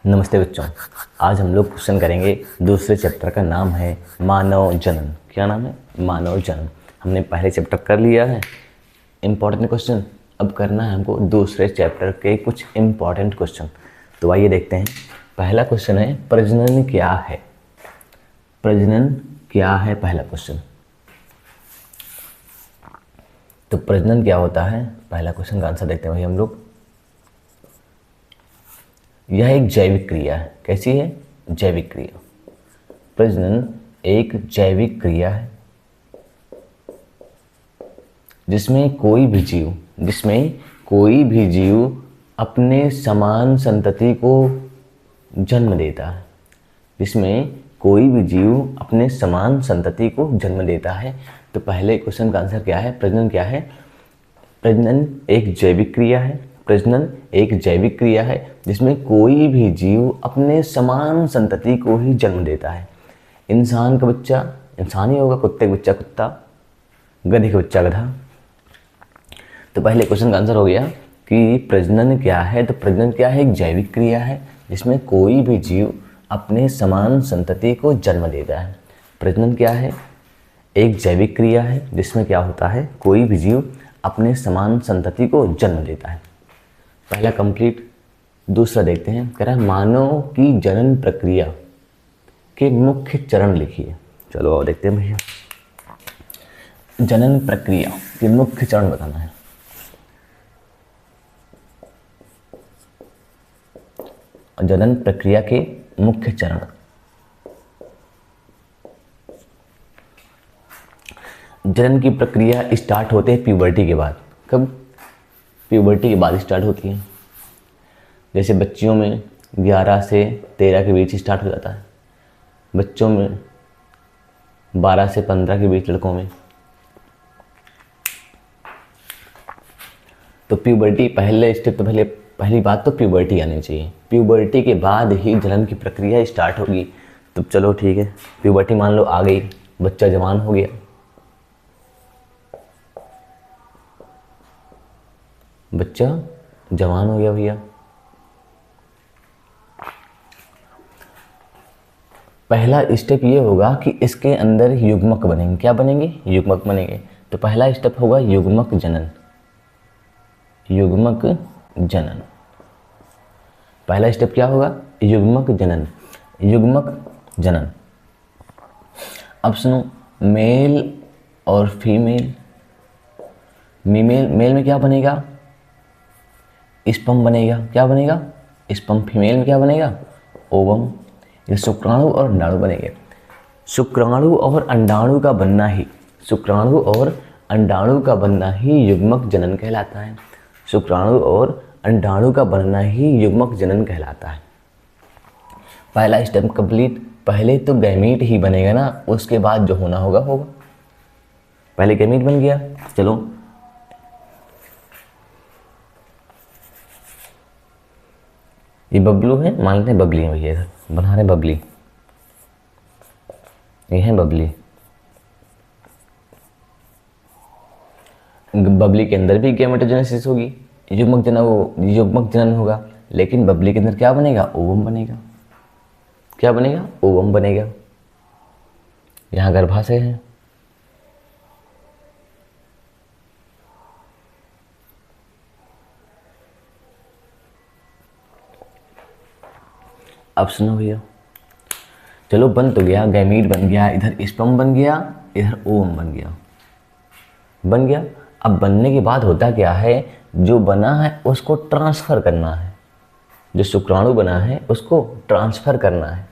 नमस्ते बच्चों। आज हम लोग क्वेश्चन करेंगे। दूसरे चैप्टर का नाम है मानव जनन। क्या नाम है? मानव जनन। हमने पहले चैप्टर कर लिया है इम्पॉर्टेंट क्वेश्चन। अब करना है हमको दूसरे चैप्टर के कुछ इम्पॉर्टेंट क्वेश्चन। तो आइए देखते हैं। पहला क्वेश्चन है प्रजनन क्या है। प्रजनन क्या है, पहला क्वेश्चन। तो प्रजनन क्या होता है, पहला क्वेश्चन का आंसर देखते हैं भाई हम लोग। यह एक जैविक क्रिया है। कैसी है? जैविक क्रिया। प्रजनन एक जैविक क्रिया है जिसमें कोई भी जीव अपने समान संतति को जन्म देता है। जिसमें कोई भी जीव अपने समान संतति को जन्म देता है। तो पहले क्वेश्चन का आंसर क्या है? प्रजनन क्या है? प्रजनन एक जैविक क्रिया है। प्रजनन एक जैविक क्रिया है जिसमें कोई भी जीव अपने समान संतति को ही जन्म देता है। इंसान का बच्चा इंसान ही होगा, कुत्ते का बच्चा कुत्ता, गधे का बच्चा गधा। तो पहले क्वेश्चन का आंसर हो गया कि प्रजनन क्या है। तो प्रजनन क्या है? एक जैविक क्रिया है जिसमें कोई भी जीव अपने समान संतति को जन्म देता है। प्रजनन क्या है? एक जैविक क्रिया है जिसमें क्या होता है, कोई भी जीव अपने समान संतति को जन्म देता है। पहला कंप्लीट। दूसरा देखते हैं। कह रहा है मानव की जनन प्रक्रिया के मुख्य चरण लिखिए। चलो आओ देखते हैं भैया। जनन प्रक्रिया के मुख्य चरण बताना है। जनन प्रक्रिया के मुख्य चरण। जनन की प्रक्रिया स्टार्ट होते हैं प्यूबर्टी के बाद। कब? प्यूबर्टी के बाद स्टार्ट होती है। जैसे बच्चियों में 11 से 13 के बीच स्टार्ट हो जाता है, बच्चों में 12 से 15 के बीच, लड़कों में। तो प्यूबर्टी पहले स्टेप, तो पहली बात तो प्यूबर्टी आनी चाहिए। प्यूबर्टी के बाद ही जनन की प्रक्रिया स्टार्ट होगी। तो चलो ठीक है, प्यूबर्टी मान लो आ गई, बच्चा जवान हो गया। बच्चा जवान हो गया भैया। पहला स्टेप ये होगा कि इसके अंदर युग्मक बनेंगे। क्या बनेंगे? युग्मक बनेंगे। तो पहला स्टेप होगा युग्मक जनन। युग्मक जनन। पहला स्टेप क्या होगा? युग्मक जनन। युग्मक जनन। अब सुनो, मेल और फीमेल। मेल में क्या बनेगा? स्पर्म बनेगा। क्या बनेगा? स्पर्म। फीमेल में क्या बनेगा? ओवम। ये शुक्राणु और अंडाणु बनेंगे। शुक्राणु और अंडाणु का बनना ही युग्मक जनन कहलाता है। शुक्राणु और अंडाणु का बनना ही युग्मक जनन कहलाता है। पहला स्टेप कंप्लीट। पहले तो गैमीट ही बनेगा ना, उसके बाद जो होना होगा होगा। पहले गैमीट बन गया। चलो ये बबलू है, मान लेते हैं बबली है भैया। इधर बना रहे बबली, ये है बबली। बबली के अंदर भी गैमेटोजेनेसिस होगी, युग्मक जनन होगा। लेकिन बबली के अंदर क्या बनेगा? ओवम बनेगा। क्या बनेगा? ओवम बनेगा। यहाँ गर्भाशय है। अब सुनो भैया, चलो बन तो गया, गैमीट बन गया, इधर स्पर्म बन गया, इधर ओवम बन गया। अब बनने के बाद होता क्या है? जो बना है उसको ट्रांसफ़र करना है। जो शुक्राणु बना है उसको ट्रांसफ़र करना है।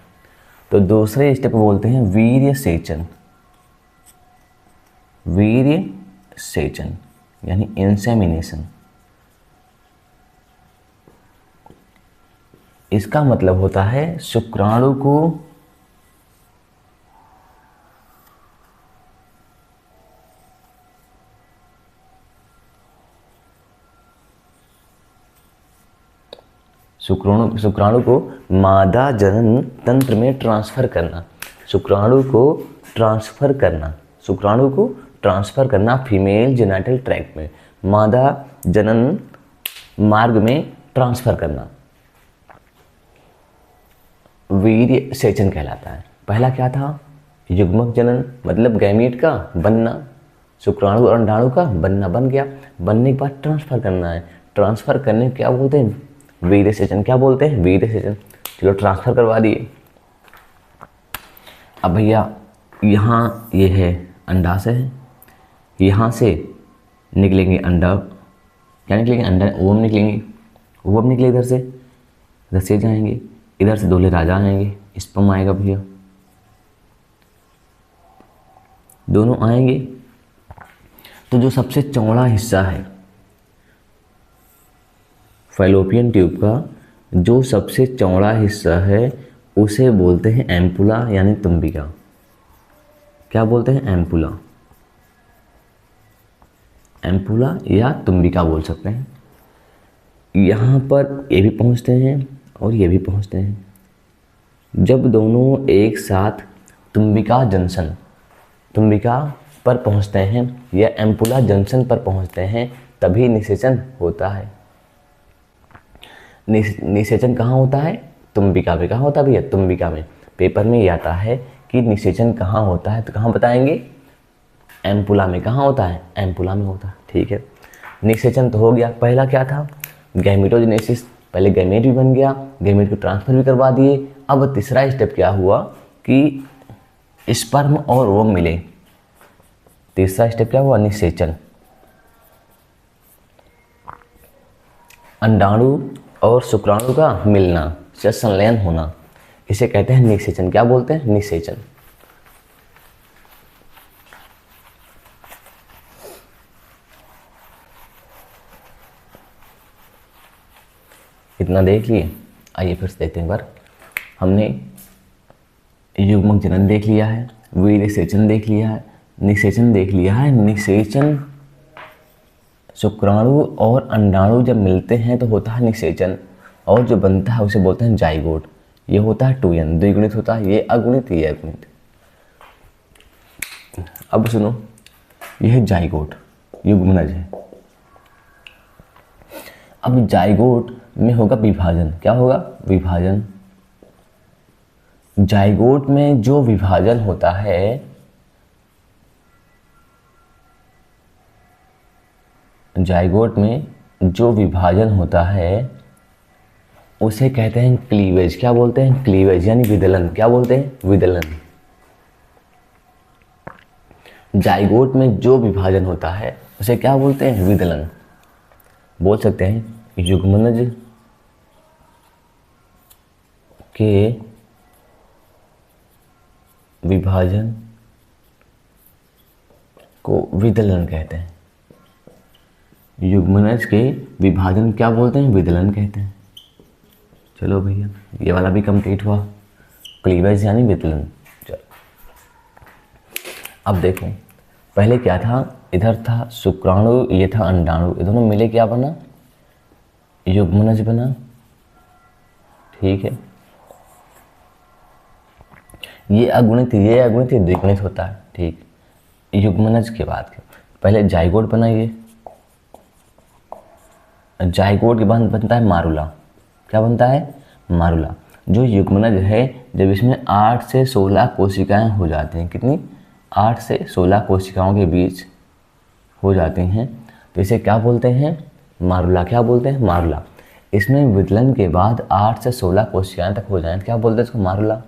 तो दूसरे स्टेप बोलते हैं वीर्य सेचन। वीर्य सेचन यानी इंसेमिनेशन। इसका मतलब होता है शुक्राणु को मादा जनन तंत्र में ट्रांसफ़र करना। शुक्राणु को ट्रांसफ़र करना फीमेल जेनिटल ट्रैक्ट में, मादा जनन मार्ग में ट्रांसफ़र करना। वीर्य सेचन कहलाता है। पहला क्या था? युग्मक जनन, मतलब गैमीट का बनना, शुक्राणु और अंडाणु का बनना, बन गया। बनने के बाद ट्रांसफर करना है। ट्रांसफर करने को क्या बोलते हैं? वीर्य सेचन। क्या बोलते हैं? वीर्य सेचन। चलो ट्रांसफर करवा दिए। अब भैया यहाँ ये है अंडाशय है, यहाँ से निकलेंगे अंडा, क्या निकलेंगे? अंडा, ओवम निकलेंगे। ओवम निकले इधर से जाएंगे, इधर से दूल्हे राजा आएंगे, स्पर्म आएगा भैया, दोनों आएंगे। तो जो सबसे चौड़ा हिस्सा है फैलोपियन ट्यूब का, जो सबसे चौड़ा हिस्सा है उसे बोलते हैं एम्पुला यानी तुम्बिका। क्या बोलते हैं? एम्पुला। एम्पुला या तुम्बिका बोल सकते हैं। यहाँ पर ये भी पहुँचते हैं और ये भी पहुँचते हैं। जब दोनों एक साथ तुम्बिका जंक्शन, तुम्बिका पर पहुँचते हैं या एम्पुला जंक्शन पर पहुँचते हैं, तभी निषेचन होता है। निषेचन कहाँ होता है? तुम्बिका में। कहाँ होता है भैया? तुम्बिका में। पेपर में ये आता है कि निषेचन कहाँ होता है, तो कहाँ बताएंगे? एम्पुला में। कहाँ होता है? एम्पुला में होता है। ठीक है, निषेचन तो हो गया। पहला क्या था? गैमेटोजेनेसिस। पहले गैमेट भी बन गया, गैमेट को ट्रांसफर भी करवा दिए। अब तीसरा स्टेप क्या हुआ कि स्पर्म और ओवम मिले। तीसरा स्टेप क्या हुआ? निषेचन। अंडाणु और शुक्राणु का मिलना, संलयन होना, इसे कहते हैं निषेचन। क्या बोलते हैं? निषेचन। इतना देख लिए। आइए फिर से देखते हैं एक बार। हमने युग्मक जनन देख लिया है, वीर्य सेचन देख लिया है, निषेचन देख लिया है। निषेचन, शुक्राणु और अंडाणु जब मिलते हैं तो होता है निषेचन, और जो बनता है उसे बोलते हैं जाइगोट। ये होता है 2n, द्विगुणित होता है, ये अगुणित, ये अगुणित। अब सुनो, यह जाइगोट युग्मनज है। अब जाइगोट में होगा विभाजन। क्या होगा? विभाजन। जाइगोट में जो विभाजन होता है, जाइगोट में जो विभाजन होता है उसे कहते हैं क्लीवेज। क्या बोलते हैं? क्लीवेज यानी विदलन। क्या बोलते हैं? विदलन। जाइगोट में जो विभाजन होता है उसे क्या बोलते हैं? विदलन। बोल सकते हैं युग्मनज के विभाजन को विदलन कहते हैं। युग्मनज के विभाजन क्या बोलते हैं? विदलन कहते हैं। चलो भैया, ये वाला भी कंप्लीट हुआ, क्लीवेज यानी विदलन। चलो अब देखो, पहले क्या था? इधर था शुक्राणु, ये था अंडाणु, ये दोनों मिले क्या बना? युग्मनज बना। ठीक है, ये अगुणित, ये अगुणित, ये द्विगुणित होता है। ठीक, युग्मनज के बाद पहले जाइगोट बना। ये जाइगोट के बाद बनता है मारुला। क्या बनता है? मारुला। जो युग्मनज है, जब इसमें 8 से 16 कोशिकाएं हो जाती हैं, कितनी? 8 से 16 कोशिकाओं के बीच हो जाती हैं, तो इसे क्या बोलते हैं? मारुला। क्या बोलते हैं? मारुला। इसमें विदलन के बाद 8 से 16 कोशिकाएं तक हो जाएं, क्या बोलते हैं इसको? मारुला।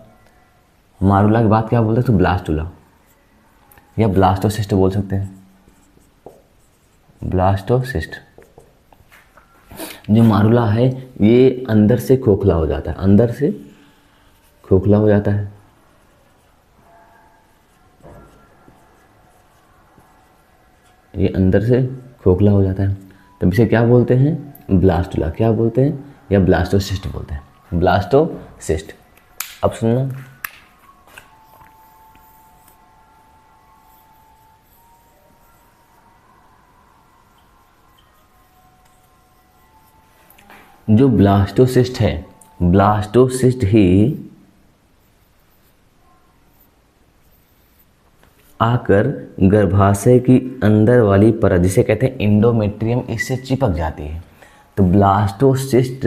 मारुला के बाद क्या बोलते हैं? तो ब्लास्टुला या ब्लास्टोसिस्ट बोल सकते हैं। ब्लास्टोसिस्ट। जो मारुला है ये अंदर से खोखला हो जाता है, अंदर से खोखला हो जाता है। ये अंदर से खोखला हो जाता है, तब इसे क्या बोलते हैं? ब्लास्टुला। क्या बोलते हैं? या ब्लास्टोसिस्ट बोलते हैं। ब्लास्टोसिस्ट। अब सुनना, जो ब्लास्टोसिस्ट है, ब्लास्टोसिस्ट ही आकर गर्भाशय की अंदर वाली परत, जिसे कहते हैं इंडोमेट्रियम, इससे चिपक जाती है। तो ब्लास्टोसिस्ट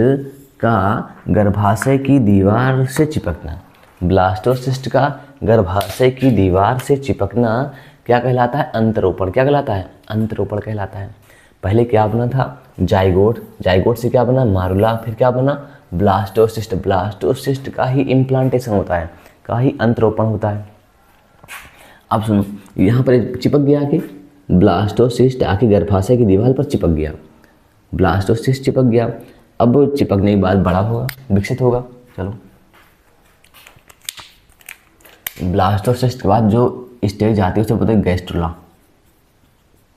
का गर्भाशय की दीवार से चिपकना, ब्लास्टोसिस्ट का गर्भाशय की दीवार से चिपकना क्या कहलाता है? अंतरोपण। क्या कहलाता है? अंतरोपण कहलाता है। पहले क्या बना था? जाइगोट, जाइगोट से क्या बना? मारुला, फिर क्या बना? ब्लास्टोसिस्ट, ब्लास्टोसिस्ट का ही इम्प्लांटेशन होता है, का ही अंतरोपण होता है। अब सुनो, यहाँ पर चिपक गया कि ब्लास्टोसिस्ट आके गर्भाशय की दीवार पर चिपक गया, ब्लास्टोसिस्ट चिपक गया। अब चिपकने के बाद बड़ा होगा, विकसित होगा। चलो, ब्लास्टोसिस्ट के बाद जो स्टेज आती है उसे बोलते हैं गैस्ट्रुला।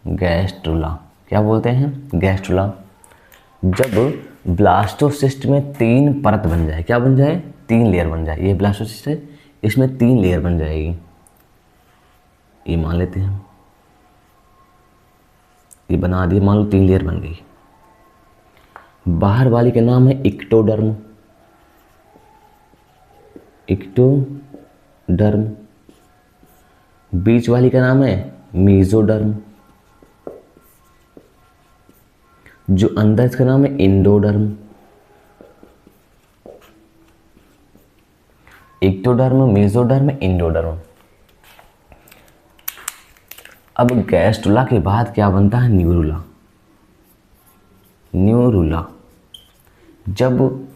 गैस्ट्रुला क्या बोलते हैं? गैस्ट्रुला। जब ब्लास्टोसिस्ट में 3 परत बन जाए, क्या बन जाए? 3 लेयर बन जाए। ये ब्लास्टोसिस्ट है, इसमें 3 लेयर बन जाएगी। ये मान लेते हैं, ये बना दिए, मान लो 3 लेयर बन गई। बाहर वाली का नाम है इक्टोडर्म, इक्टोडर्म। बीच वाली का नाम है मीजोडर्म, जो अंदर इसका नाम है इंडोडर्म। Ectoderm, mesoderm, endoderm. अब गैस्ट्रुला के बाद क्या बनता है? न्यूरुला। न्यूरुला। जब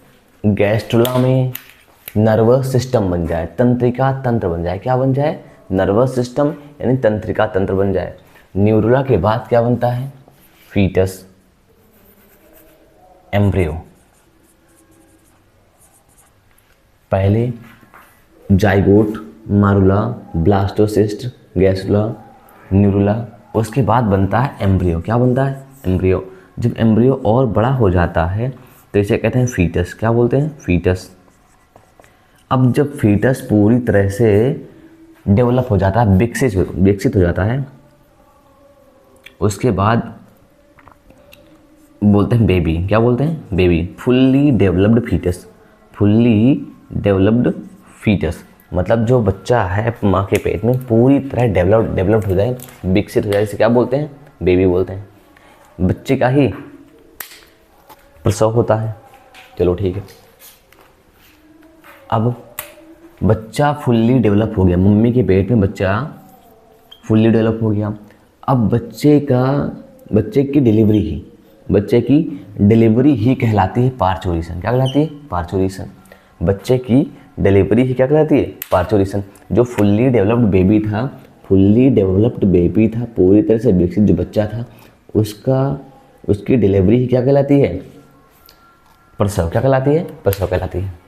गैस्ट्रुला में नर्वस सिस्टम बन जाए, तंत्रिका तंत्र बन जाए, क्या बन जाए? नर्वस सिस्टम यानी तंत्रिका तंत्र बन जाए। न्यूरुला के बाद क्या बनता है? Foetus, embryo. पहले zygote, morula, blastocyst, gastrula, neurula, उसके बाद बनता है एम्ब्रियो। क्या बनता है? एम्ब्रियो। जब एम्ब्रियो और बड़ा हो जाता है तो इसे कहते हैं फीटस। क्या बोलते हैं? फीटस। अब जब फीटस पूरी तरह से डेवलप हो जाता है, विकसित हो जाता है, उसके बाद बोलते हैं बेबी। क्या बोलते हैं? Baby. Fully developed foetus, fully developed foetus मतलब जो बच्चा है माँ के पेट में पूरी तरह डेवलप्ड हो जाए, विकसित हो जाए, इसे क्या बोलते हैं? बेबी बोलते हैं। बच्चे का ही प्रसव होता है। चलो ठीक है। अब बच्चा फुल्ली डेवलप हो गया, मम्मी के पेट में बच्चा फुल्ली डेवलप हो गया। अब बच्चे की डिलीवरी ही कहलाती है पार्चुरेशन। क्या कहलाती है? पार्चुरेशन। बच्चे की डिलीवरी ही क्या कहलाती है? पार्चुरेशन। जो फुल्ली डेवलप्ड बेबी था, पूरी तरह से विकसित जो बच्चा था, उसकी डिलीवरी ही क्या कहलाती है? प्रसव। क्या कहलाती है? प्रसव कहलाती है।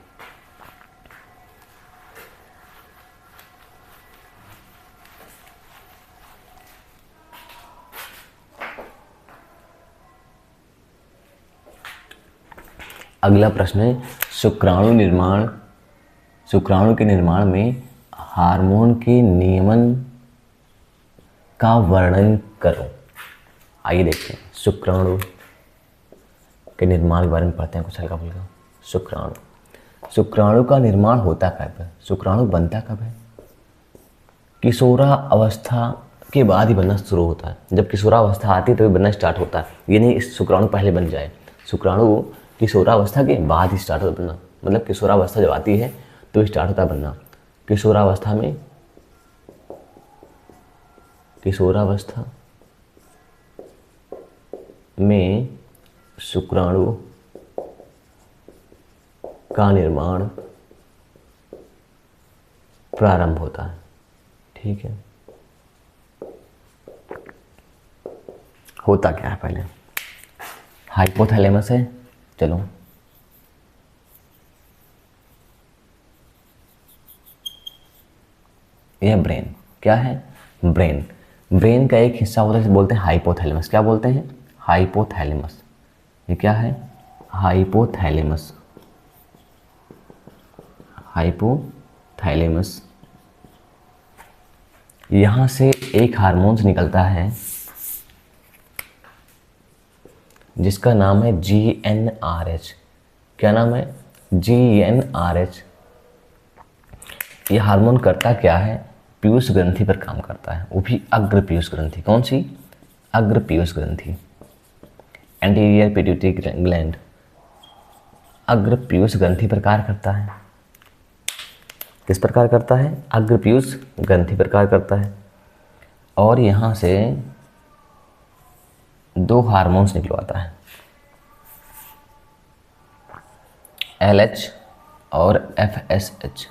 अगला प्रश्न है शुक्राणु के निर्माण में हार्मोन के नियमन का वर्णन करो। आइए देखते हैं शुक्राणु के निर्माण के बारे में पढ़ते हैं कुछ हल्का फुल्का। शुक्राणु का निर्माण होता कब है? शुक्राणु बनता कब है? किशोरा अवस्था के बाद ही बनना शुरू होता है। जब किशोरावस्था आती है तभी बनना स्टार्ट होता है। ये नहीं शुक्राणु पहले बन जाए। शुक्राणु किशोरावस्था के बाद ही स्टार्ट होता बनना, मतलब किशोरावस्था जब आती है तो स्टार्ट होता बनना। किशोरावस्था में शुक्राणु का निर्माण प्रारंभ होता है। ठीक है। होता क्या है पहले? हाइपोथैलेमस है। चलो, यह ब्रेन। क्या है? ब्रेन का एक हिस्सा होता है जिसे बोलते हैं हाइपोथैलेमस। क्या बोलते हैं? हाइपोथैलेमस। ये क्या है? हाइपोथैलेमस। यहाँ से एक हार्मोन निकलता है जिसका नाम है GnRH। क्या नाम है? GnRH। यह हार्मोन करता क्या है? पीयूष ग्रंथि पर काम करता है, वो भी अग्र पीयूष ग्रंथि। कौन सी? अग्र पीयूष ग्रंथि, एंटीरियर पिट्यूटरी ग्लैंड। अग्र पीयूष ग्रंथि पर कार्य करता है। किस प्रकार करता है? अग्र पीयूष ग्रंथि पर कार्य करता है। और यहाँ से दो हार्मोन्स निकलवाता है, LH और FSH।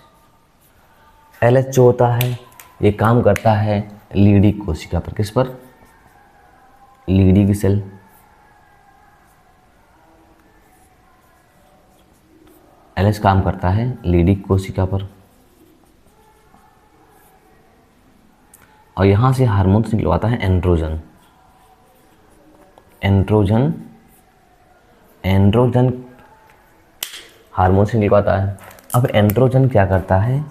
LH जो होता है ये काम करता है लीडी कोशिका पर। किस पर? लीडी की सेल। LH काम करता है लीडी कोशिका पर। और यहाँ से हार्मोन्स निकलवाता है एंड्रोजन। एंड्रोजन हार्मोन से निकलवाता है। अब एंड्रोजन क्या करता है?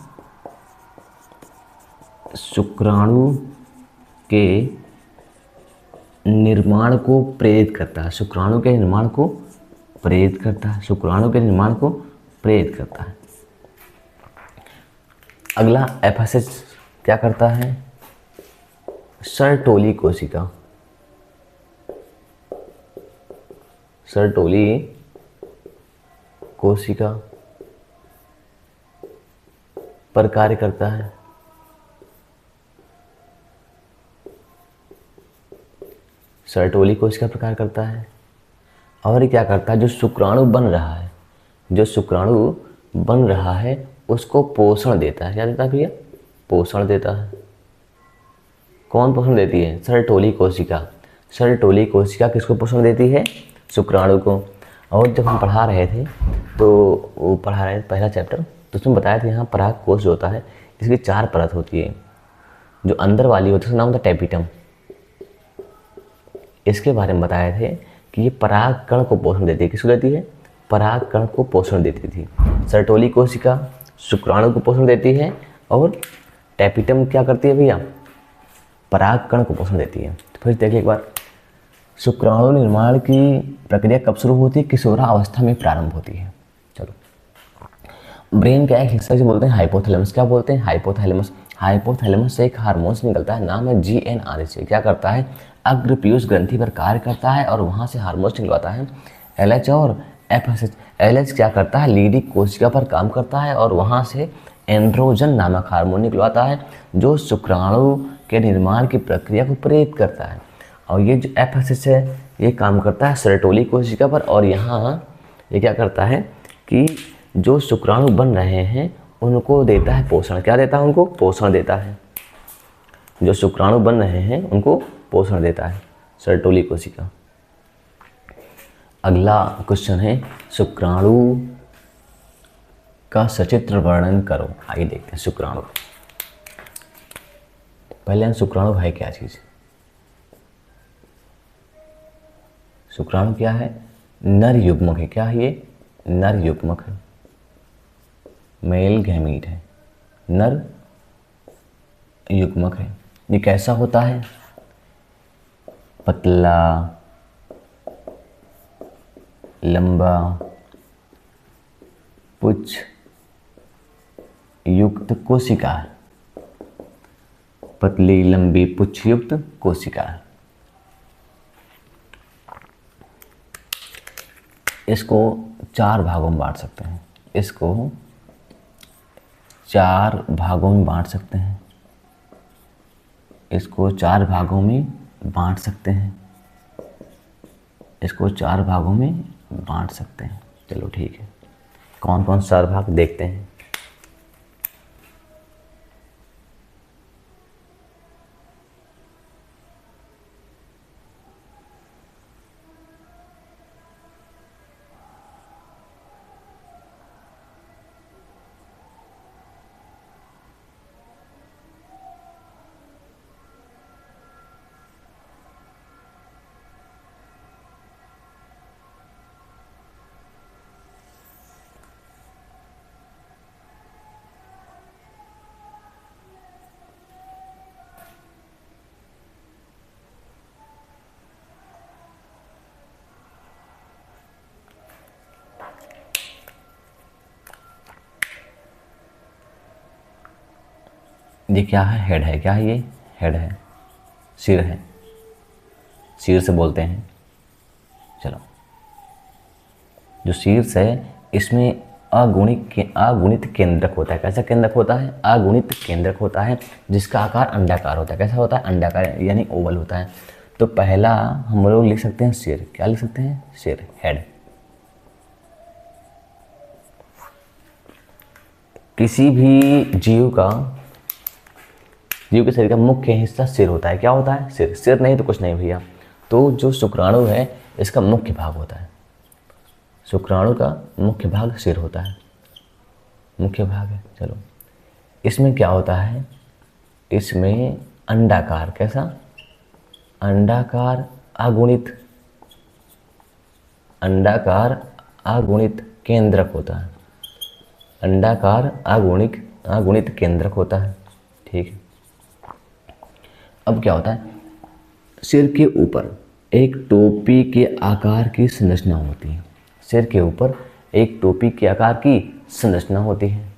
शुक्राणु के निर्माण को प्रेरित करता है। शुक्राणु के निर्माण को प्रेरित करता है। शुक्राणु के निर्माण को प्रेरित करता है। अगला FSH क्या करता है? सर्टोली कोशिका, सर्टोली कोशिका पर कार्य करता है। सर्टोली कोशिका पर कार्य करता है। और ये क्या करता है? जो शुक्राणु बन रहा है, जो शुक्राणु बन रहा है उसको पोषण देता है। क्या देता है भैया? पोषण देता है। कौन पोषण देती है? सर्टोली कोशिका। सर्टोली कोशिका किसको पोषण देती है? शुक्राणु को। और जब हम पढ़ा रहे थे तो वो पढ़ा रहे थे पहला चैप्टर, तो उसमें बताया था यहाँ पराग कोश जो होता है इसकी 4 परत होती है। जो अंदर वाली होती है उसका नाम होता है टेपिटम। इसके बारे में बताए थे कि ये पराग कण को पोषण देती है। किसको देती है? पराग कण को पोषण देती थी। सर्टोली कोशिका शुक्राणु को पोषण देती है और टेपिटम क्या करती है भैया? पराग कण को पोषण देती है। तो फिर देखिए एक बार, शुक्राणु निर्माण की प्रक्रिया कब शुरू होती है? किशोरावस्था में प्रारंभ होती है। चलो, ब्रेन का एक हिस्सा जो बोलते हैं हाइपोथैलेमस। क्या बोलते हैं? हाइपोथैलेमस। हाइपोथैलेमस से एक हार्मोन्स निकलता है, नाम है GnRH। क्या करता है? अग्र पीयूष ग्रंथि पर कार्य करता है और वहाँ से हार्मोन्स निकलवाता है LH और FSH। LH क्या करता है? लीडी कोशिका पर काम करता है और वहाँ से एंड्रोजन नामक हार्मोन निकलवाता है जो शुक्राणु के निर्माण की प्रक्रिया को प्रेरित करता है। और ये जो FSH है ये काम करता है सर्टोली कोशिका पर। और यहाँ ये क्या करता है कि जो शुक्राणु बन रहे हैं उनको देता है पोषण। क्या देता है? उनको पोषण देता है। जो शुक्राणु बन रहे हैं उनको पोषण देता है सर्टोली कोशिका। अगला क्वेश्चन है शुक्राणु का सचित्र वर्णन करो। आइए देखते हैं शुक्राणु। पहले हम शुक्राणु है क्या चीज़? शुक्राणु क्या है? नर युग्मक है। क्या है ये? नर युग्मक है, मेल गैमीट है, नर युग्मक है। ये कैसा होता है? पतला, लंबा, पुच्छ युक्त कोशिका है। पतली लंबी पुच्छ युक्त कोशिका है। इसको 4 भागों में बांट सकते हैं। इसको 4 भागों में बांट सकते हैं। इसको 4 भागों में बांट सकते हैं। इसको 4 भागों में बांट सकते हैं। चलो ठीक है, कौन कौन 4 भाग देखते हैं। ये क्या है? हेड है। क्या है ये? हेड है, सिर है, सिर से बोलते हैं। चलो, जो शीर्ष है इसमें अगुणित केंद्रक होता है। कैसा केंद्रक होता है? अगुणित केंद्रक होता है, जिसका आकार अंडाकार होता है। कैसा होता है? अंडाकार यानी ओवल होता है। तो पहला हम लोग लिख सकते हैं सिर। क्या लिख सकते हैं? सिर, हेड। किसी भी जीव के शरीर का मुख्य हिस्सा सिर होता है। क्या होता है? सिर। सिर नहीं तो कुछ नहीं भैया। तो जो शुक्राणु है इसका मुख्य भाग होता है। शुक्राणु का मुख्य भाग सिर होता है, मुख्य भाग है। चलो, इसमें क्या होता है? इसमें अंडाकार, कैसा? अंडाकार अगुणित केंद्रक होता है। अंडाकार अगुणित केंद्रक होता है। ठीक है। अब क्या होता है? सिर के ऊपर एक टोपी के आकार की संरचना होती है। सिर के ऊपर एक टोपी के आकार की संरचना होती है।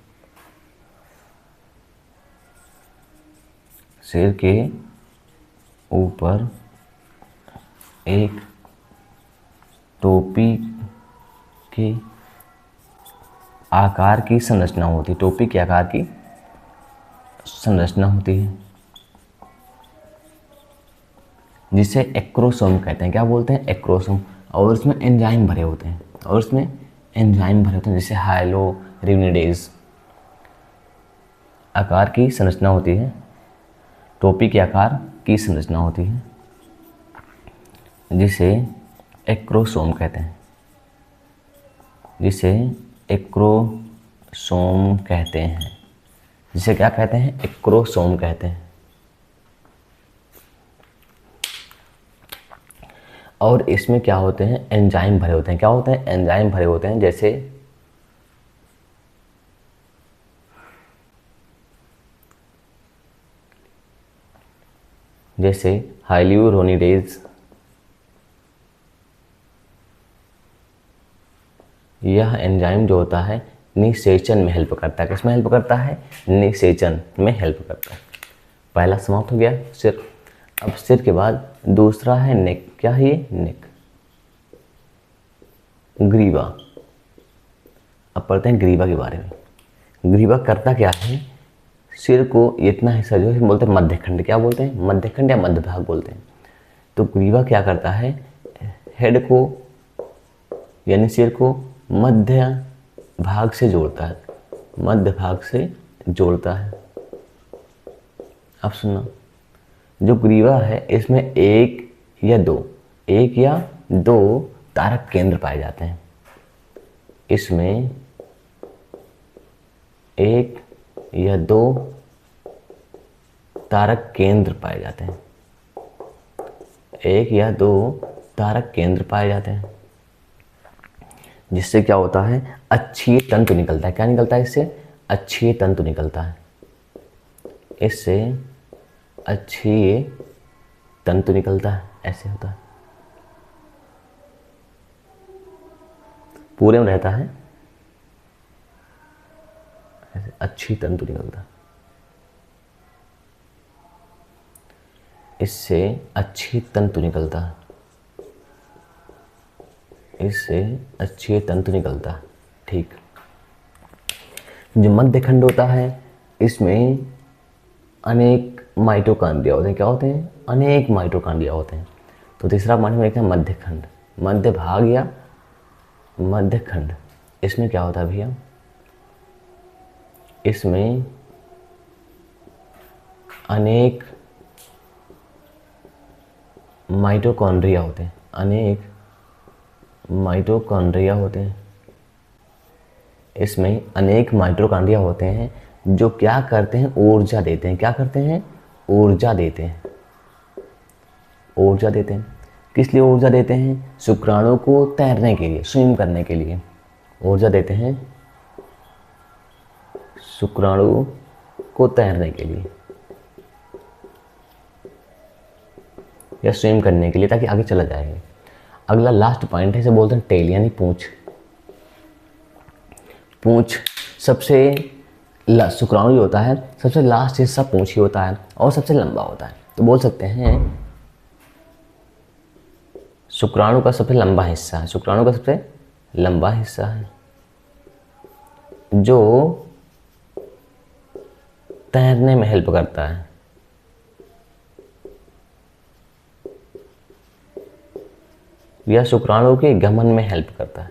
सिर के ऊपर एक टोपी के आकार की संरचना होती है। टोपी के आकार की संरचना होती है, जिसे एक्रोसोम कहते हैं। क्या बोलते हैं? एक्रोसोम। और इसमें एंजाइम भरे होते हैं, जैसे हाइलोरिनिडेज। आकार की संरचना होती है, टोपी के आकार की संरचना होती है, जिसे एक्रोसोम कहते हैं। जिसे क्या कहते हैं? एक्रोसोम कहते हैं। और इसमें क्या होते हैं? एंजाइम भरे होते हैं। क्या होते हैं? एंजाइम भरे होते हैं, जैसे हाइल्यूरोनिडेज। यह एंजाइम जो होता है निषेचन में हेल्प करता है। किसमें हेल्प करता है? निषेचन में हेल्प करता है। पहला समाप्त हो गया, सिर। अब सिर के बाद दूसरा है नेक। क्या है ये? नेक, ग्रीवा। अब पढ़ते हैं ग्रीवा के बारे में। ग्रीवा करता क्या है? सिर को इतना हिस्सा जो है बोलते हैं मध्यखंड। क्या बोलते हैं? मध्यखंड या मध्य भाग बोलते हैं। तो ग्रीवा क्या करता है? हेड को यानी सिर को मध्य भाग से जोड़ता है, अब सुनना, जो ग्रीवा है इसमें एक या दो तारक केंद्र पाए जाते हैं। इसमें एक या दो तारक केंद्र पाए जाते हैं। जिससे क्या होता है? अक्षीय तंतु निकलता है। क्या निकलता है इससे? अक्षीय तंतु निकलता है। इससे अक्षीय तंतु निकलता है। ऐसे होता है, पूरे में रहता है, ऐसे अक्षीय तंतु निकलता है। इससे अक्षीय तंतु निकलता है। ठीक। जो मध्यखंड होता है इसमें अनेक माइटोकॉन्ड्रिया होते हैं। क्या होते हैं? अनेक माइटोकॉन्ड्रिया होते हैं। तो तीसरा पॉइंट में देखते हैं मध्यखंड, मध्य भाग या मध्यखंड। इसमें क्या होता है भैया? इसमें अनेक माइटोकॉन्ड्रिया होते हैं। इसमें अनेक माइटोकॉन्ड्रिया होते हैं जो क्या करते हैं? ऊर्जा देते हैं। क्या करते हैं? ऊर्जा देते हैं। किस लिए ऊर्जा देते हैं? शुक्राणु को तैरने के लिए, स्विम करने के लिए ऊर्जा देते हैं। शुक्राणु को तैरने के लिए या स्विम करने के लिए, ताकि आगे चला जाएगा। अगला लास्ट पॉइंट है, इसे बोलते हैं टेल यानी पूंछ। सबसे शुक्राणु जो होता है सबसे लास्ट हिस्सा पूंछ ही होता है और सबसे लंबा होता है। तो बोल सकते हैं शुक्राणु का सबसे लंबा हिस्सा है। जो तैरने में हेल्प करता है, या शुक्राणु के गमन में हेल्प करता है।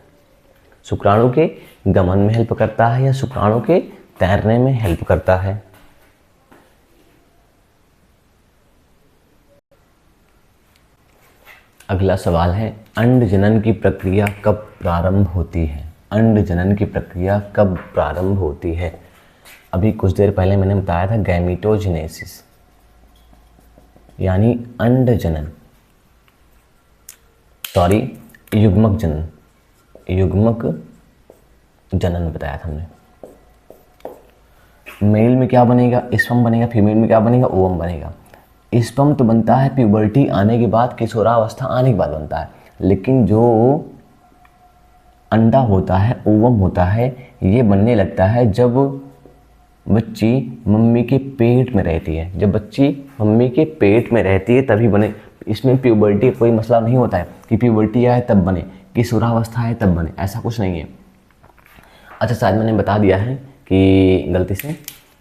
शुक्राणु के गमन में हेल्प करता है या शुक्राणु के तैरने में हेल्प करता है। अगला सवाल है, अंड जनन की प्रक्रिया कब प्रारंभ होती है? अंड जनन की प्रक्रिया कब प्रारंभ होती है? अभी कुछ देर पहले मैंने बताया था गैमीटोजेनेसिस, यानी अंड जनन, सॉरी युग्मक जनन, युग्मक जनन बताया था हमने। मेल में क्या बनेगा? स्पर्म बनेगा। फीमेल में क्या बनेगा? ओवम बनेगा। स्पर्म तो बनता है प्यूबर्टी आने के बाद, किशोरावस्था आने के बाद बनता है, लेकिन जो अंडा होता है, ओवम होता है, ये बनने लगता है जब बच्ची मम्मी के पेट में रहती है। जब बच्ची मम्मी के पेट में रहती है तभी बने। इसमें प्यूबर्टी कोई मसला नहीं होता है कि प्यूबर्टी आए तब बने, किशोरावस्था है तब बने, ऐसा कुछ नहीं है। अच्छा, शायद मैंने बता दिया है कि गलती से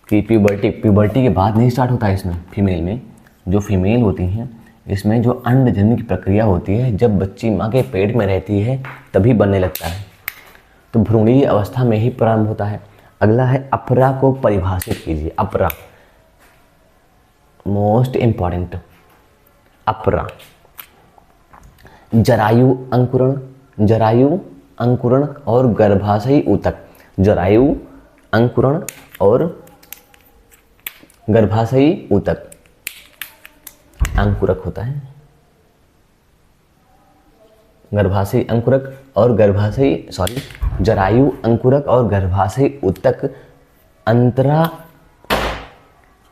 कि प्यूबर्टी के बाद नहीं स्टार्ट होता है इसमें। फीमेल में, जो फीमेल होती हैं, इसमें जो अंड जनन की प्रक्रिया होती है जब बच्ची माँ के पेट में रहती है तभी बनने लगता है, तो भ्रूणीय अवस्था में ही प्रारंभ होता है। अगला है, अपरा को परिभाषित कीजिए। अपरा, मोस्ट इंपॉर्टेंट। अपरा, जरायु अंकुरण, जरायु अंकुरण और गर्भाशयी ऊतक। जरायु अंकुरण और गर्भाशयी ऊतक, अंकुरक होता है, गर्भाशयी अंकुरक और गर्भाशयी जरायु अंकुरक और गर्भाशयी ऊतक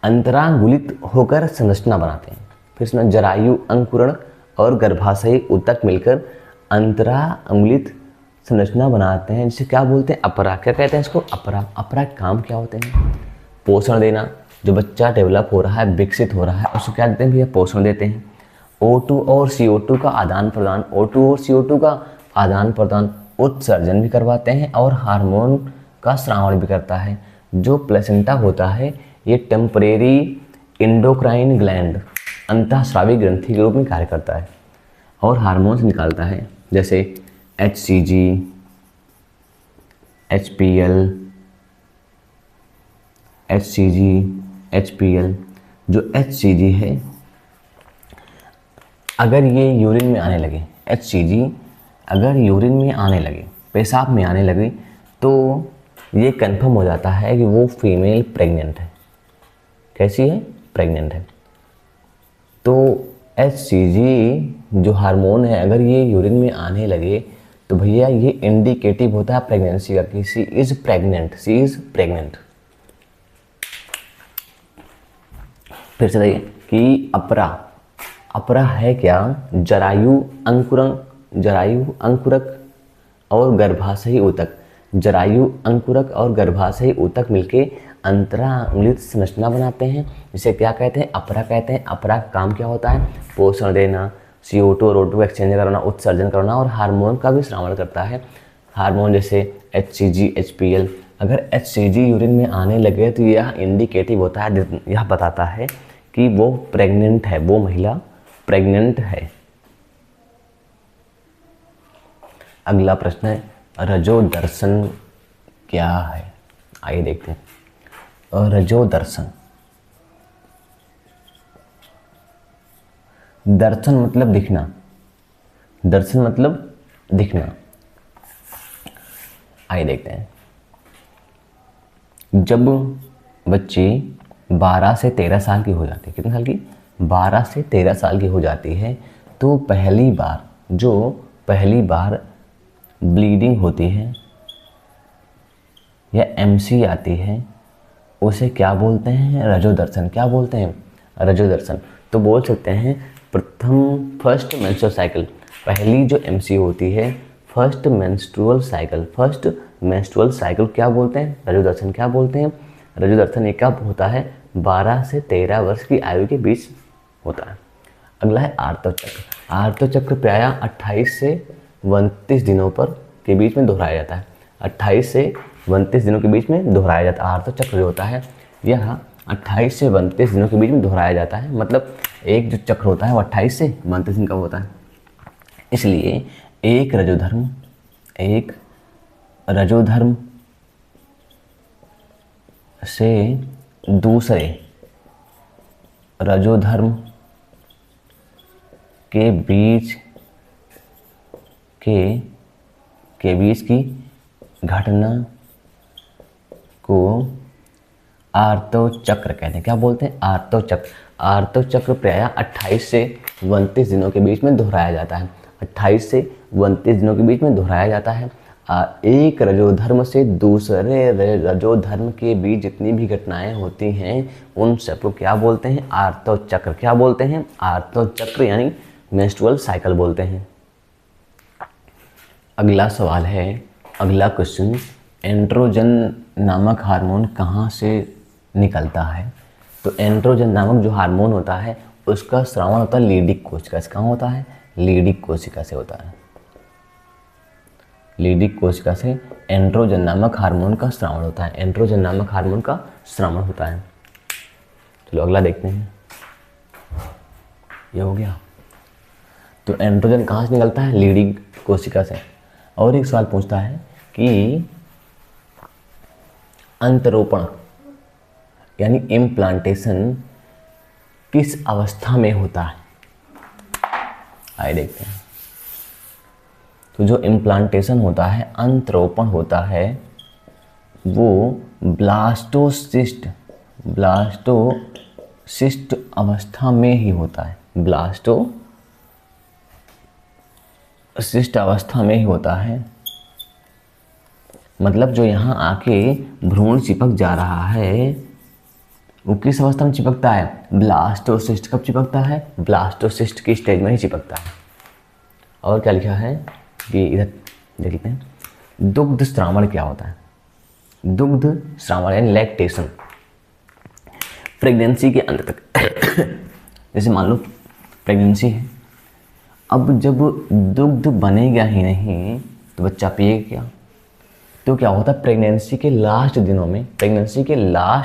अंतरांगुलित होकर संरचना बनाते हैं। फिर इसमें जरायु अंकुरण और गर्भाशयी ऊतक मिलकर अंतरांगुलित संरचना बनाते हैं, जिसे क्या बोलते हैं? अपरा। क्या कहते हैं इसको? अपरा। अपरा के काम क्या होते हैं? पोषण देना। जो बच्चा डेवलप हो रहा है, विकसित हो रहा है, उसको क्या देते हैं भैया? पोषण देते हैं। O2 और CO2 का आदान प्रदान, O2 और CO2 का आदान प्रदान, उत्सर्जन भी करवाते हैं और हार्मोन का स्रावण भी करता है। जो प्लेसेंटा होता है ये टेम्परेरी इंडोक्राइन ग्लैंड, अंतःस्रावी ग्रंथि के रूप में कार्य करता है और हार्मोन्स निकालता है, जैसे HCG, HPL, HCG, HPL। जो HCG है, अगर ये यूरिन में आने लगे, HCG अगर यूरिन में आने लगे, पेशाब में आने लगे, तो ये कंफर्म हो जाता है कि वो फीमेल प्रेग्नेंट है। कैसी है? प्रेग्नेंट है। तो HCG जो हार्मोन है, अगर ये यूरिन में आने लगे तो भैया ये इंडिकेटिव होता है प्रेगनेंसी का कि she is pregnant, she is pregnant. फिर से देखिए कि अपरा, अपरा है क्या? जरायु अंकुरण, जरायु अंकुरक और गर्भाशयी ऊतक। जरायु अंकुरक और गर्भाशयी ऊतक मिलके अंतरांगुलित संरचना बनाते हैं, जिसे क्या कहते हैं? अपरा कहते हैं। अपरा का काम क्या होता है? पोषण देना, CO2 और O2 एक्सचेंज करना, उत्सर्जन करना और हार्मोन का भी श्रावण करता है। हार्मोन जैसे HCG, HPL। अगर HCG यूरिन में आने लगे तो यह इंडिकेटिव होता है, यह बताता है कि वो प्रेग्नेंट है, वो महिला प्रेग्नेंट है। अगला प्रश्न है, रजोदर्शन क्या है? आइए देखते हैं। रजोदर्शन, दर्शन मतलब दिखना, दर्शन मतलब दिखना। आइए देखते हैं। जब बच्ची 12 से 13 साल की हो जाती है, कितने साल की? 12 से 13 साल की हो जाती है, तो पहली बार ब्लीडिंग होती है या MC आती है, उसे क्या बोलते हैं? रजोदर्शन। क्या बोलते हैं? रजोदर्शन। तो बोल सकते हैं फर्स्ट मेंस्ट्रुअल साइकिल, पहली जो MC होती है, first menstrual cycle, first menstrual cycle क्या बोलते हैं? रजोदर्शन। क्या बोलते हैं? रजोदर्शन। ये कब होता है? 12 से 13 वर्ष की आयु के बीच होता है। अगला है आर्तवचक्र। आर्तवचक्र प्रायः 28 से 29 दिनों पर के बीच में दोहराया जाता है। 28 से 32 दिनों के बीच में दोहराया जाता है। आर्तव चक्र जो होता है यह 28 से 32 दिनों के बीच में दोहराया जाता है। मतलब एक जो चक्र होता है वो 28 से 32 दिन का होता है। इसलिए एक रजोधर्म से दूसरे रजोधर्म के बीच की घटना को आर्तव चक्र कहते हैं। क्या बोलते हैं? आर्तव चक्र। आर्तव चक्र प्रायः 28 से 32 दिनों के बीच में दोहराया जाता है। 28 से 32 दिनों के बीच में दोहराया जाता है। एक रजोधर्म से दूसरे रजोधर्म के बीच जितनी भी घटनाएं होती हैं उन सबको क्या बोलते हैं? आर्तव चक्र। क्या बोलते हैं? आर्तव चक्र यानी मेंस्ट्रुअल साइकिल बोलते हैं। अगला सवाल है, अगला क्वेश्चन, एंड्रोजन नामक हार्मोन कहाँ से निकलता है? तो एंड्रोजन नामक जो हार्मोन होता है उसका स्रावन होता है लीडिक कोशिका से। कहाँ होता है? लीडिक कोशिका से होता है। लीडिक कोशिका से एंड्रोजन नामक हार्मोन का स्रावन होता है। एंड्रोजन नामक हार्मोन का स्रावन होता है। चलो अगला देखते हैं। ये हो गया। तो एंड्रोजन कहाँ से निकलता है? लीडिक कोशिका से। और एक सवाल पूछता है कि अंतरोपण यानी इम्प्लांटेशन किस अवस्था में होता है? आइए देखते हैं। तो जो इम्प्लांटेशन होता है, अंतरोपण होता है, वो ब्लास्टोसिस्ट अवस्था में ही होता है। ब्लास्टोसिस्ट अवस्था में ही होता है। मतलब जो यहाँ आके भ्रूण चिपक जा रहा है वो किस अवस्था में चिपकता है? ब्लास्टोसिस्ट। कब चिपकता है? ब्लास्टोसिस्ट की स्टेज में ही चिपकता है। और क्या लिखा है कि इधर देखते हैं, दुग्ध श्रावण क्या होता है? दुग्ध श्रावण यानी लैक्टेशन प्रेगनेंसी के अंत तक जैसे मान लो प्रेगनेंसी है, अब जब दुग्ध बनेगा ही नहीं तो बच्चा पिएगा क्या? तो क्या होता है, प्रेगनेंसी के लास्ट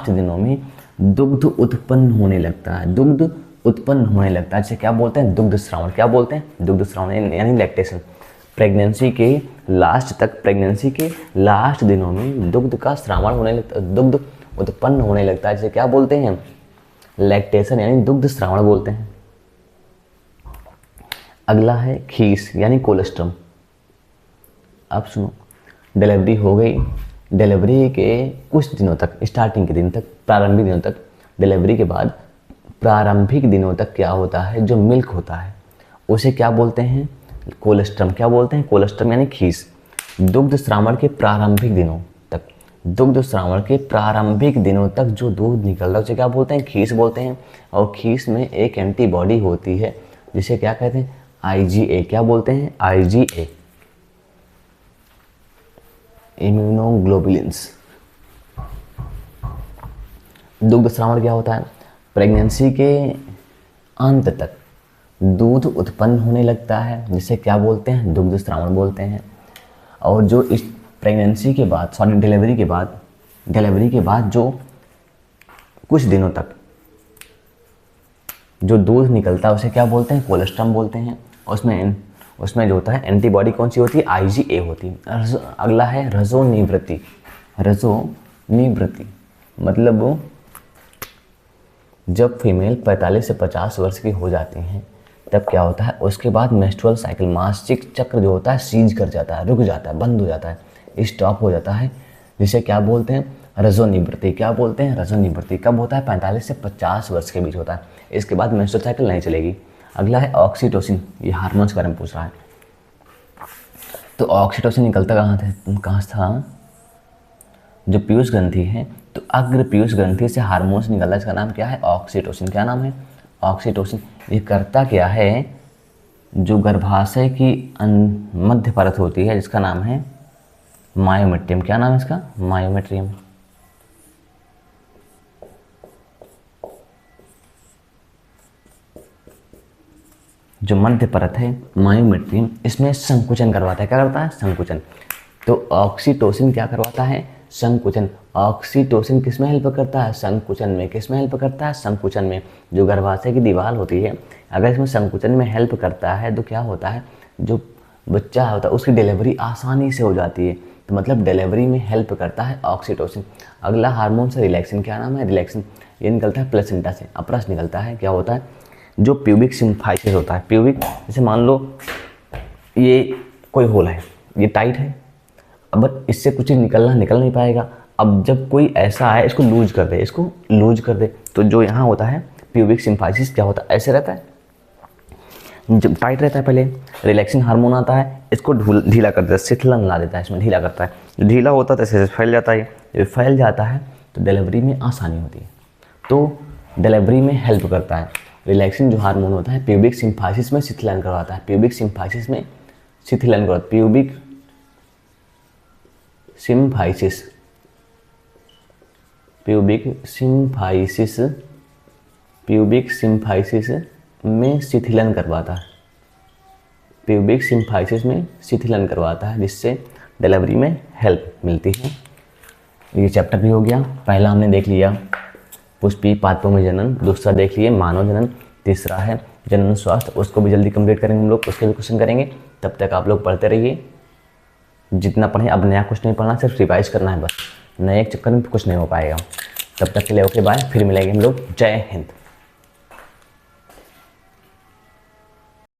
दिनों में दुग्ध उत्पन्न होने लगता है। जिसे क्या बोलते हैं? दुग्ध श्रावण। क्या बोलते हैं? दुग्ध श्रावण यानी लैक्टेशन। प्रेगनेंसी के लास्ट दिनों में दुग्ध का श्रावण होने लगता है, दुग्ध उत्पन्न होने लगता है। जिसे क्या बोलते हैं? लैक्टेशन यानी दुग्ध श्रावण बोलते हैं। अगला है खीस यानी कोलेस्ट्रम। अब सुनो, डिलीवरी हो गई, डिलीवरी के कुछ दिनों तक, स्टार्टिंग के दिन तक, प्रारंभिक दिनों तक, डिलीवरी के बाद प्रारंभिक दिनों तक क्या होता है, जो मिल्क होता है उसे क्या बोलते हैं? कोलेस्ट्रम। क्या बोलते हैं? कोलेस्ट्रम यानी खीस। दुग्ध श्रावण के प्रारंभिक दिनों तक जो दूध निकल रहा है उसे क्या बोलते हैं? खीस बोलते हैं। और खीस में एक एंटीबॉडी होती है जिसे क्या कहते हैं? IgA। क्या बोलते हैं? IgA, immunoglobulins. दुग्ध श्रावण क्या होता है? प्रेगनेंसी के अंत तक दूध उत्पन्न होने लगता है, जिसे क्या बोलते हैं? दुग्ध श्रावण बोलते हैं। और जो इस प्रेगनेंसी के बाद, डिलीवरी के बाद जो कुछ दिनों तक जो दूध निकलता है उसे क्या बोलते हैं? कोलेस्ट्रम बोलते हैं। उसमें जो होता है एंटीबॉडी कौन सी होती है? IgA होती है। अगला है रजोनिवृत्ति। मतलब जब फीमेल 45 से 50 वर्ष की हो जाती हैं तब क्या होता है, उसके बाद मेंस्ट्रुअल साइकिल, मासिक चक्र जो होता है सीज कर जाता है, रुक जाता है, बंद हो जाता है, स्टॉप हो जाता है, जिसे क्या बोलते हैं? रजोनिवृत्ति। क्या बोलते हैं? रजोनिवृत्ति। कब होता है? 45 से 50 वर्ष के बीच होता है। इसके बाद मेंस्ट्रुअल साइकिल नहीं चलेगी। अगला है ऑक्सीटोसिन। ये हार्मोन्स के बारे में पूछ रहा है। तो ऑक्सीटोसिन निकलता कहाँ था? जो पीयूष ग्रंथि है, तो अग्र पीयूष ग्रंथि से हार्मोन्स निकलता है। इसका नाम क्या है? ऑक्सीटोसिन। क्या नाम है? ऑक्सीटोसिन। ये करता क्या है? जो गर्भाशय की मध्य परत होती है जिसका नाम है मायोमेट्रियम। क्या नाम है इसका? मायोमेट्रियम। जो मध्य परत है मायोमेट्रियम, इसमें संकुचन करवाता है। क्या करता है? संकुचन। तो ऑक्सीटोसिन क्या करवाता है? संकुचन। ऑक्सीटोसिन किस में हेल्प करता है? संकुचन में। किस में हेल्प करता है? संकुचन में। जो गर्भाशय की दीवार होती है, अगर इसमें संकुचन में हेल्प करता है तो क्या होता है, जो बच्चा होता है उसकी डिलीवरी आसानी से हो जाती है। तो मतलब डिलीवरी में हेल्प करता है ऑक्सीटोसिन। अगला हार्मोन से रिलैक्सिन। क्या नाम है? रिलैक्सिन। ये निकलता है प्लेसेंटा से, अपरस निकलता है। क्या होता है? जो प्यूबिक सिम्फाइसिस होता है, प्यूबिक, जैसे मान लो ये कोई होल है, ये टाइट है, अब इससे कुछ निकल नहीं पाएगा। अब जब कोई ऐसा है, इसको लूज कर दे, इसको लूज कर दे, तो जो यहाँ होता है प्यूबिक सिम्फाइसिस, क्या होता है? ऐसे रहता है, जब टाइट रहता है पहले, रिलैक्सिन हार्मोन आता है, इसको ढीला कर देता है, शिथिलन ला देता है, इसमें ढीला करता है। ढीला होता है तो ऐसे फैल जाता है। जब फैल जाता है तो डिलीवरी में आसानी होती है, तो डिलीवरी में हेल्प करता है। रिलैक्सिन जो हार्मोन होता है प्यूबिक सिम्फाइसिस में शिथिलन करवाता है। प्यूबिक सिम्फाइसिस में शिथिलन करवाता है। Pubic symphysis, pubic symphysis, pubic symphysis में शिथिलन करवाता है। प्यूबिक सिम्फाइसिस में शिथिलन करवाता है, जिससे डिलीवरी में हेल्प मिलती है। ये चैप्टर भी हो गया। पहला हमने देख लिया पुष्पी पादपों में जनन, दूसरा देख लिए मानव जनन, तीसरा है जनन स्वास्थ्य। उसको भी जल्दी कंप्लीट करेंगे हम लोग, उसके भी क्वेश्चन करेंगे। तब तक आप लोग पढ़ते रहिए, जितना पढ़ें। अब नया कुछ नहीं पढ़ना, सिर्फ रिवाइज करना है बस, नए चक्कर में कुछ नहीं हो पाएगा। तब तक के लिए ओके बाय, फिर मिलेंगे हम लोग। जय हिंद।